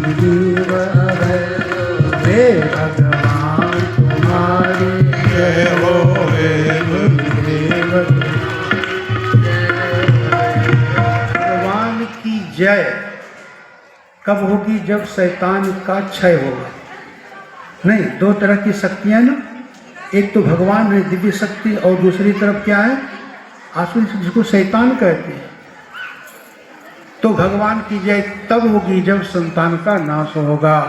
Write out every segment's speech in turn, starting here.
जीव है, हे भगवान तुम्हारी जय हो, हे गुरुदेव भगवान की जय कब होगी? जब शैतान का क्षय होगा। नहीं, दो तरह की शक्तियां ना, एक तो भगवान है दिव्य शक्ति, और दूसरी तरफ क्या है? आसुरी शक्ति, जिसको शैतान कहते हैं। तो भगवान की जय तब होगी जब संतान का नाश होगा।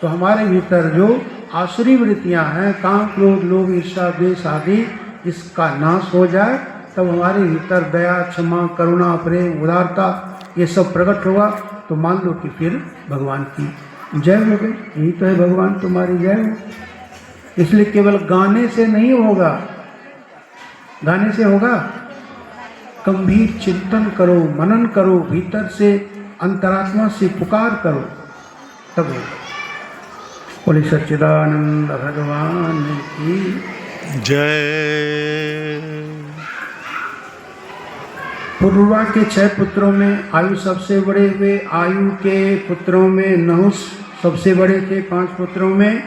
तो हमारे भीतर जो आसुरी वृत्तियां हैं, काम क्रोध लोभ ईर्ष्या द्वेष आदि, इसका नाश हो जाए, तब हमारे भीतर दया क्षमा करुणा प्रेम उदारता ये सब प्रकट होगा। तो मान लो कि फिर भगवान की जय हो गई। यही तो है भगवान तुम्हारी जय हो। इसलिए केवल गाने से नहीं होगा। गाने से होगा? गंभीर चिंतन करो, मनन करो, भीतर से अंतरात्मा से पुकार करो, तब होगा। बोले सच्चिदानंद भगवान की जय। पुरुरवा के 6 पुत्रों में आयु सबसे बड़े हुए। आयु के पुत्रों में नहुष सबसे बड़े थे 5 पुत्रों में,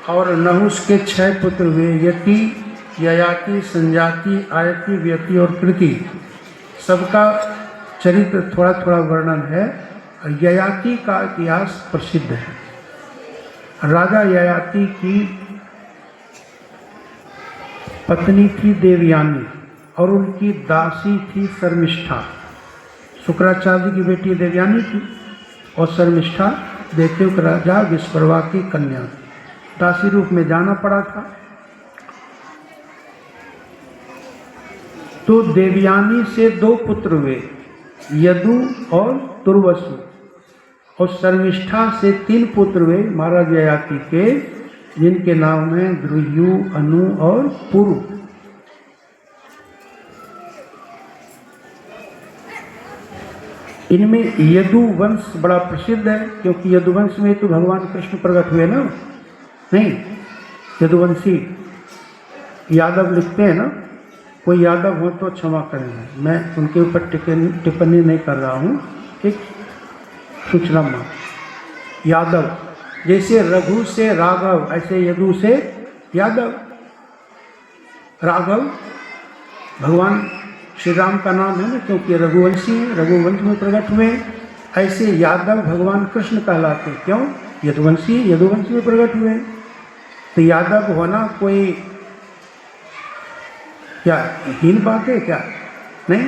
और नहुष के 6 पुत्र हुए, यति ययाति संजाति आयति व्यति और कृति। सबका चरित्र थोड़ा थोड़ा वर्णन है। ययाति का इतिहास प्रसिद्ध है। राजा ययाति की पत्नी थी देवयानी, और उनकी दासी थी शर्मिष्ठा। शुक्राचार्य की बेटी देवयानी थी, और शर्मिष्ठा दैत्यों का राजा विश्वकर्मा की कन्या थी। दासी रूप में जाना पड़ा था। तो देवयानी से 2 पुत्र हुए, यदु और तुर्वसु, और शर्मिष्ठा से 3 पुत्र हुए महाराज ययाति के, जिनके नाम हैं द्रुयु, अनु और पुरु। इनमें यदु वंश बड़ा प्रसिद्ध है, क्योंकि यदुवंश में तो भगवान कृष्ण प्रकट हुए ना। नहीं, यदुवंशी यादव लिखते हैं ना। कोई यादव हो तो क्षमा करेंगे, मैं उनके ऊपर टिप्पणी नहीं कर रहा हूँ, एक सूचना मात्र। यादव जैसे रघु से राघव, ऐसे यदु से यादव। राघव भगवान श्री राम का नाम है ना, क्योंकि रघुवंशी है, रघुवंश में प्रकट हुए। ऐसे यादव भगवान कृष्ण कहलाते, क्यों? यदुवंशी, यदुवंश में प्रकट हुए। तो यादव होना कोई क्या हीन बात है क्या? नहीं,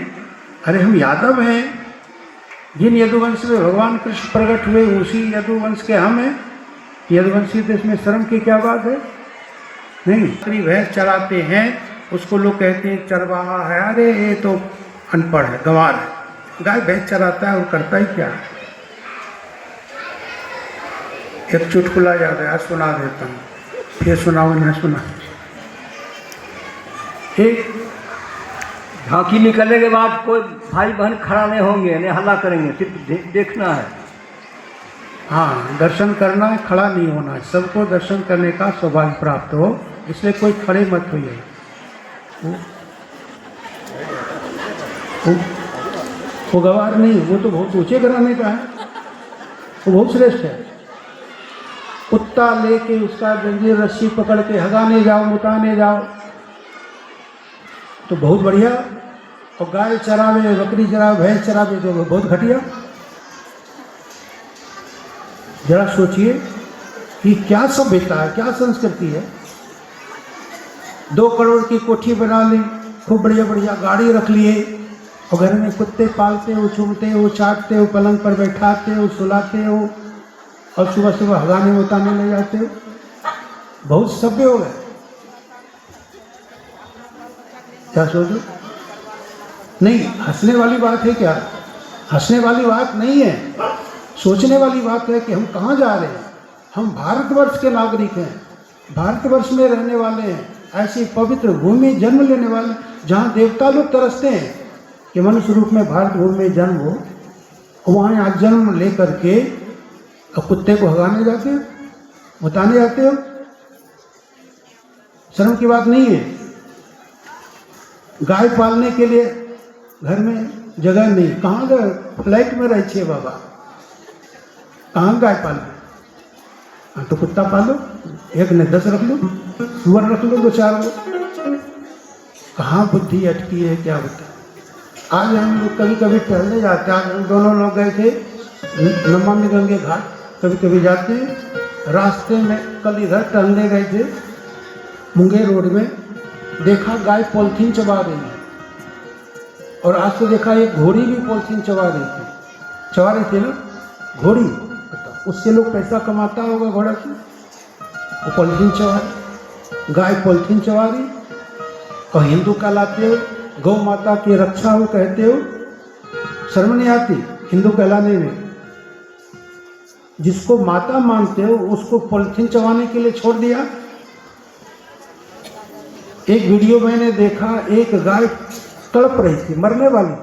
अरे हम यादव हैं। जिन यदुवंश में भगवान कृष्ण प्रकट हुए उसी यदुवंश के हम हैं। यदुवंशी तो इसमें शर्म की क्या बात है? नहीं, बकरी भैंस चराते हैं, उसको लोग कहते हैं चरवाहा है। अरे ये तो अनपढ़ है, गंवार है। गाय भैंस चराता है और करता ही क्या है? एक चुटकुला याद है, आज सुना देता हूँ, फिर सुनाओ ना सुना। एक झांकी निकलने के बाद कोई भाई बहन खड़ा नहीं होंगे, नहीं हल्ला करेंगे, सिर्फ देखना है। हाँ, दर्शन करना है, खड़ा नहीं होना है। सबको दर्शन करने का सौभाग्य प्राप्त हो, इसलिए कोई खड़े मत होइए। वो गवार नहीं, वो तो बहुत ऊंचे कराने का है, वो बहुत श्रेष्ठ है। कुत्ता लेके उसका जंजीर रस्सी पकड़ के हगाने जाओ, मुताने जाओ, तो बहुत बढ़िया। और गाय चरावे, बकरी चरावे, भैंस चरावे, तो बहुत घटिया। जरा सोचिए कि क्या सभ्यता है, क्या संस्कृति है। 2 करोड़ की कोठी बना ली, खूब बढ़िया बढ़िया गाड़ी रख लिए, और घर में कुत्ते पालते हो, चूमते हो, चाटते हो, पलंग पर बैठाते हो, सुलाते हो, और सुबह सुबह हगाने मुताने ले जाते हो। बहुत सभ्य हो गए। क्या सोचो? नहीं, हंसने वाली बात है क्या? हंसने वाली बात नहीं है, सोचने वाली बात है कि हम कहाँ जा रहे हैं। हम भारतवर्ष के नागरिक हैं, भारतवर्ष में रहने वाले हैं, ऐसी पवित्र भूमि में जन्म लेने वाले, जहाँ देवता लोग तरसते हैं कि मनुष्य रूप में भारत भूमि में जन्म हो, वहाँ आज जन्म ले करके कुत्ते को हगाने जाते हो, मुताने जाते हो। शर्म की बात नहीं है। गाय पालने के लिए घर में जगह नहीं, कहाँ गए? फ्लैट में रहे छे बाबा, कहाँ गाय पालो? हाँ तो कुत्ता पालो, एक ने 10 रख लो, सुअर रख लो 2-4 को। कहाँ बुद्धि अटकी है क्या बता। आज हम लोग कभी कभी टहलने जाते हैं, आज हम दोनों लोग गए थे नमामि गंगे घाट, कभी कभी जाते हैं। रास्ते में कल इधर टहलने गए थे मुंगेर रोड में, देखा गाय पॉलिथीन चबा रही है। और आज तो देखा एक घोड़ी भी पॉलिथीन चबा रही थी ना घोड़ी। बताओ उससे लोग पैसा कमाता होगा घोड़ा से, वो पॉलिथीन चबा रही, गाय पॉलिथीन चबा रही। और हिंदू कहलाते हो, गौ माता की रक्षा हो कहते हो, शर्म नहीं आती हिंदू कहलाने में? जिसको माता मानते हो उसको पॉलिथीन चबाने के लिए छोड़ दिया। एक वीडियो मैंने देखा, एक गाय तड़प रही थी, मरने वाली,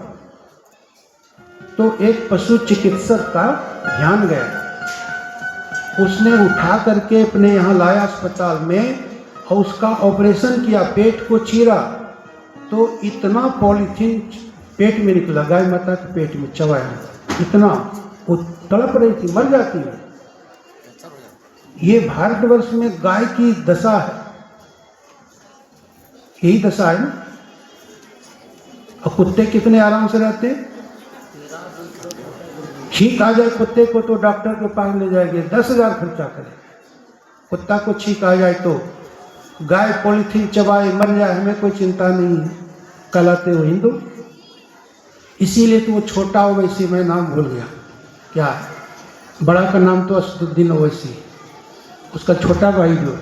तो एक पशु चिकित्सक का ध्यान गया, उसने उठा करके अपने यहाँ लाया अस्पताल में और उसका ऑपरेशन किया, पेट को चीरा, तो इतना पॉलीथीन पेट में निकला, गाय माता के पेट में चबाया, इतना वो तड़प रही थी, मर जाती है। ये भारतवर्ष में गाय की दशा है, यही दशा है ना। और कुत्ते कितने आराम से रहते हैं, छींक आ जाए कुत्ते को तो डॉक्टर के पास ले जाएंगे, 10,000 खर्चा करें। कुत्ता को छींक आ जाए तो, गाय पॉलीथीन चबाए मर जाए हमें कोई चिंता नहीं है, कहलाते हो हिंदू। इसीलिए तो वो छोटा ओवैसी, मैं नाम भूल गया क्या, बड़ा का नाम तो असदुद्दीन ओवैसी, उसका छोटा भाई जो है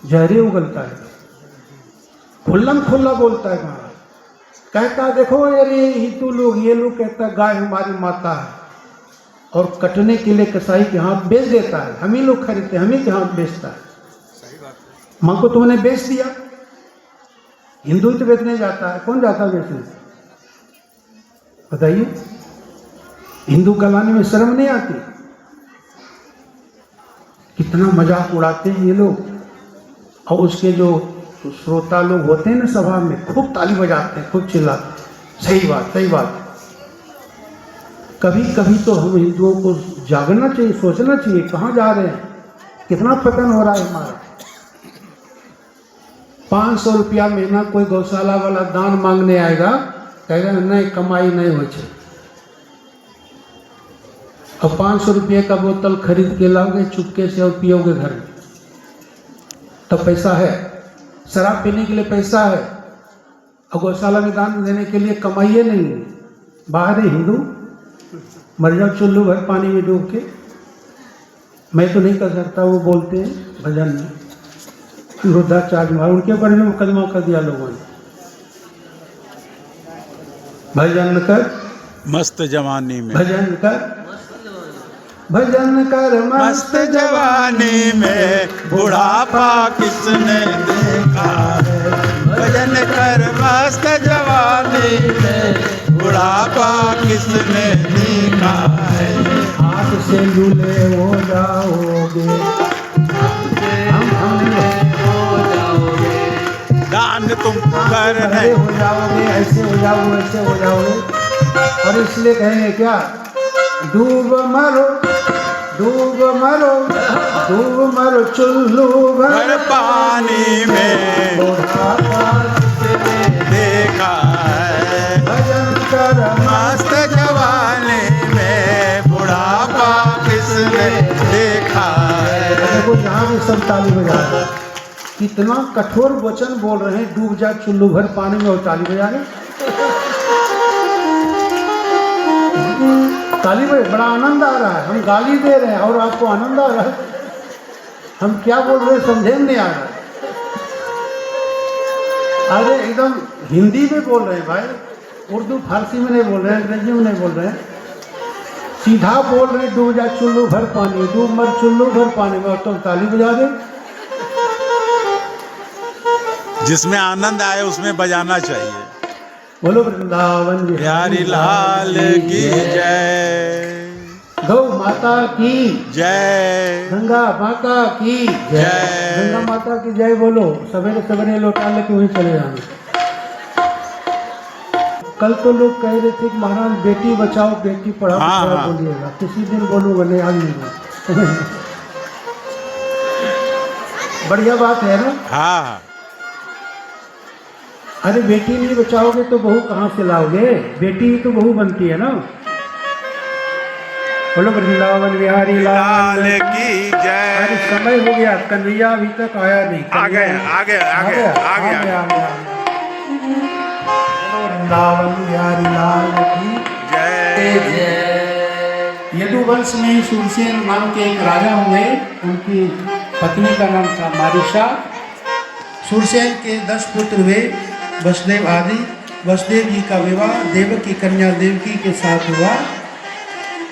जहरे उगलता है, खुल्लम खुल्ला बोलता है महाराज, कहता देखो अरे हिंदू लोग, ये लोग कहता गाय हमारी माता है, और कटने के लिए कसाई के हाथ बेच देता है, हम ही लोग खरीदते, हम ही के हाथ बेचता है। माँ को तुमने बेच दिया, हिंदू ही तो बेचने जाता है, कौन जाता है बेचने? बताइए, हिंदू कहलाने में शर्म नहीं आती? कितना मजाक उड़ाते हैं ये लोग। और उसके जो श्रोता लोग होते हैं ना सभा में, खूब ताली बजाते हैं, खूब चिल्लाते हैं, सही बात सही बात। कभी कभी तो हम हिंदुओं को जागना चाहिए, सोचना चाहिए कहाँ जा रहे हैं, कितना पतन हो रहा है हमारा। 500 रुपया महीना कोई गौशाला वाला दान मांगने आएगा, कहेगा नहीं कमाई नहीं हो छे। और 500 रुपये का बोतल खरीद के लाओगे चुपके से और पियोगे घर में, तब पैसा है। शराब पीने के लिए पैसा है, और गौशाला में दान देने के लिए कमाइए नहीं। बाहर है हिंदू, मर जाओ चुल्लू भर पानी में डूब के। मैं तो नहीं कर सकता, वो बोलते हैं भजन में वृद्धाचार्य मार, उनके ऊपर भी मुकदमा कर दिया लोगों ने। भजन कर मस्त जवानी में, भजन कर भजन कर मस्त जवानी में, बुढ़ापा किसने देखा है। भजन कर मस्त जवानी में, बुढ़ापा किसने देखा है। हाथ से लूले हो जाओगे, हम हो जाओगे, दान तुम कर ऐसे हो जाओगे, ऐसे हो जाओगे, ऐसे हो जाओगे। और इसलिए कहेंगे क्या, डूब मरो डूब मरो डूब मरो चुल्लू भर पानी में, बुढ़ापा किसने देखा है। भजन कर मस्त जवानी में, बुढ़ापा किसने देखा है। देखो यहाँ भी सब ताली बजा रहे हैं, कितना कठोर वचन बोल रहे हैं, डूब जा चुल्लू भर पानी में और ताली बजा रहे। ताली बजे बड़ा आनंद आ रहा है, हम गाली दे रहे हैं और आपको आनंद आ रहा है। हम क्या बोल रहे हैं समझे नहीं आ रहा है। अरे एकदम हिंदी में बोल रहे हैं भाई, उर्दू फारसी में नहीं बोल रहे हैं, अंग्रेजी में नहीं बोल रहे हैं, सीधा बोल रहे हैं, डूब जा चुल्लू भर पानी, डूब मर चुल्लू भर पानी में, और तुम ताली बजा दे। जिसमें आनंद आए उसमें बजाना चाहिए। बोलो वृंदावन बिहारी लाल की जय, गौ माता की जय, गंगा माता की जय। गंगा माता की जय बोलो, सवेरे सवेरे लौटा लेके वहीं चले जाएंगे। कल तो लोग कह रहे थे कि महाराज बेटी बचाओ बेटी पढ़ाओ हाँ, थोड़ा हाँ। बोलिएगा, किसी दिन बोलूँगा, नहीं आज नहीं बोलूँ। बढ़िया बात है ना। हाँ हाँ अरे बेटी नहीं बचाओगे तो बहू कहाँ से लाओगे, बेटी ही तो बहू बनती है ना। बोलो वृंदावन बिहारी लाल लाल की। की अरे जय। समय हो गया, कन्हैया अभी तक आया नहीं। आ गया, आ गया, आ गया, आ गया। आ गया। बोलो वृंदावन बिहारी लाल की जय। यदुवंश में सूरसेन नाम के एक राजा हुए, उनकी पत्नी का नाम था मारिशा। सूरसेन के 10 पुत्र हुए, वसुदेव आदि। वसुदेव जी का विवाह देवकी कन्या देवकी के साथ हुआ,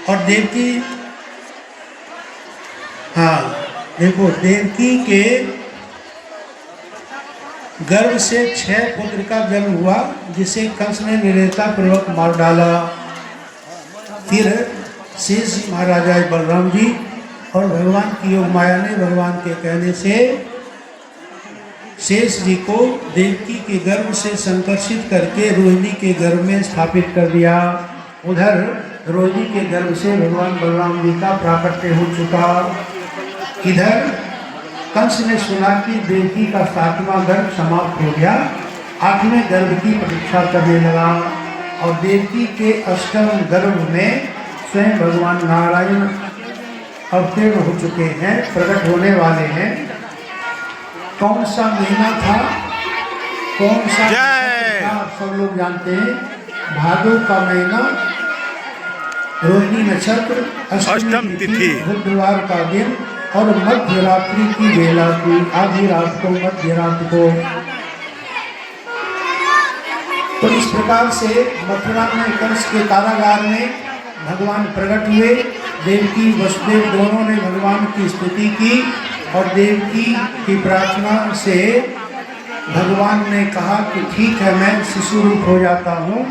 और देवकी, हाँ देखो, देवकी के गर्भ से 6 पुत्र का जन्म हुआ, जिसे कंस ने निर्दयता पूर्वक मार डाला। फिर शेष जी महाराजा बलराम जी और भगवान की योग माया ने भगवान के कहने से शेष जी को देवकी के गर्भ से संकर्षित करके रोहिणी के गर्भ में स्थापित कर दिया। उधर रोहिणी के गर्भ से भगवान बलराम जी का प्राकट्य हो चुका। इधर कंस ने सुना कि देवकी का 7वां गर्भ समाप्त हो गया, 8वें गर्भ की प्रतीक्षा करने लगा, और देवकी के 8वें गर्भ में स्वयं भगवान नारायण अवतीर्ण हो चुके हैं, प्रकट होने वाले हैं। कौन सा महीना था, कौन सा जय। था, सब लोग जानते हैं। भादो का महीना, रोहिणी नक्षत्र, अष्टम तिथि, बुधवार का दिन, और मध्य रात्रि की बेला थी, आधी रात को, मध्य रात को। तो इस प्रकार से मथुरा में कंस के कारागार में भगवान प्रकट हुए। देवकी वसुदेव दोनों ने भगवान की स्तुति की, और देवकी की प्रार्थना से भगवान ने कहा कि ठीक है, मैं शिशु रूप हो जाता हूँ,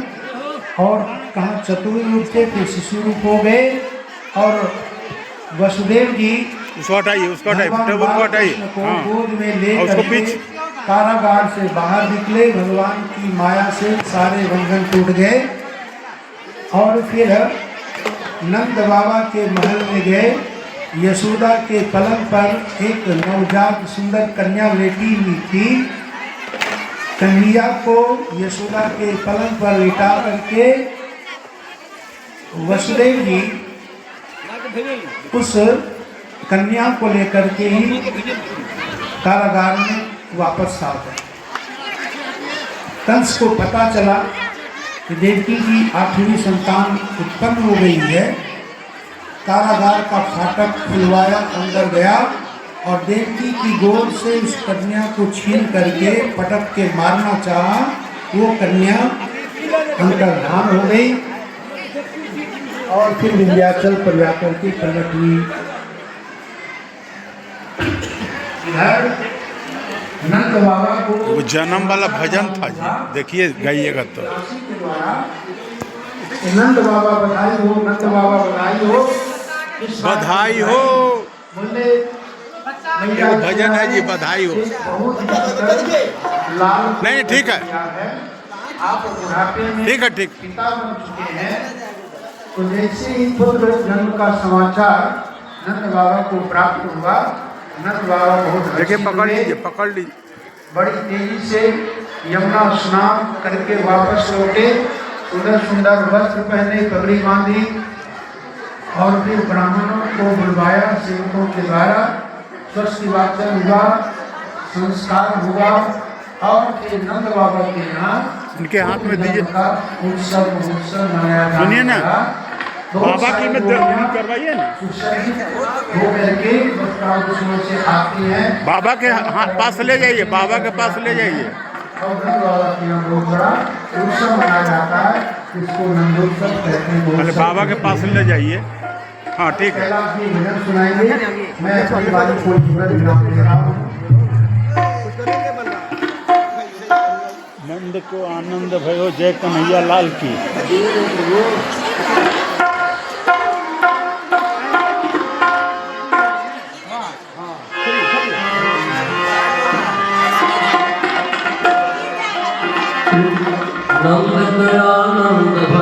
और कहाँ चतुर रूप थे, फिर शिशु रूप हो गए। और वसुदेव जी उसको हटाइए, उसको हटाइए, भगवान टेबल को हटाइए। बालकृष्ण को हाँ, गोद में ले और उसको करके पीछे। कारागार से बाहर निकले। भगवान की माया से सारे बंधन टूट गए, और फिर नंद बाबा के महल में गए। यशोदा के पलंग पर एक नवजात सुंदर कन्या लेटी हुई थी। कन्हैया को यशोदा के पलंग पर लिटा करके वसुदेव जी उस कन्या को लेकर के ही कारागार में वापस आ गए। कंस को पता चला कि देवकी की 8वीं संतान उत्पन्न हो गई है। कारागार का फाटक खुलवाया, अंदर गया, और देवकी की गोद से उस कन्या को छीन करके पटक के मारना चाहा। वो कन्या अंतर्धान हो गई, और फिर विंध्याचल पर जाकर के प्रकट हुई। इधर नंद बाबा को वो जन्म वाला भजन था जी, देखिए गाइएगा तो। नंद बाबा बधाई हो, नंद बाबा बधाई हो, बधाई हो। बोले ये भजन है जी, बधाई हो। लाल नहीं, ठीक है। आप बुढ़ापे में ठीक है, ठीक। पिता बन चुके हैं। तो जैसे ही पुत्र जन्म का समाचार नंद बाबा को प्राप्त हुआ, नंद बाबा बहुत देखिए, हर्षित पकड़ हुए। लीजिए, पकड़ लीजिए। बड़ी तेजी से यमुना स्नान करके वापस लौटे। सुंदर सुंदर वस्त्र पहने, पगड़ी बांधी, और फिर ब्राह्मणों को बुलवाया। सेवकों के द्वारा स्वस्ति वाचन हुआ, संस्कार हुआ, और फिर नंद बाबा के यहाँ उनके हाथ में दीजिए। उत्सव मनाया जा सुनिए ना, रहा। बाबा की में करवाइए ना। सुसज्जित होकर के वस्त्राभूषणों से आती हैं। बाबा के पास ले जाइए, बाबा के पास ले जाइए। और नंद बाबा के यहाँ बहुत बड़ा उत्सव मनाया जाता है, इसको नंदोत्सव कहते हैं। अरे बाबा के पास ले जाइए। हाँ, ठीक है। कैलाश जी भजन सुनाएंगे। मैं अपनी वाली कोई पूरा विराम दे रहा हूँ। नंद को आनंद भयो, जय कन्हैया लाल की। नंद दयानंद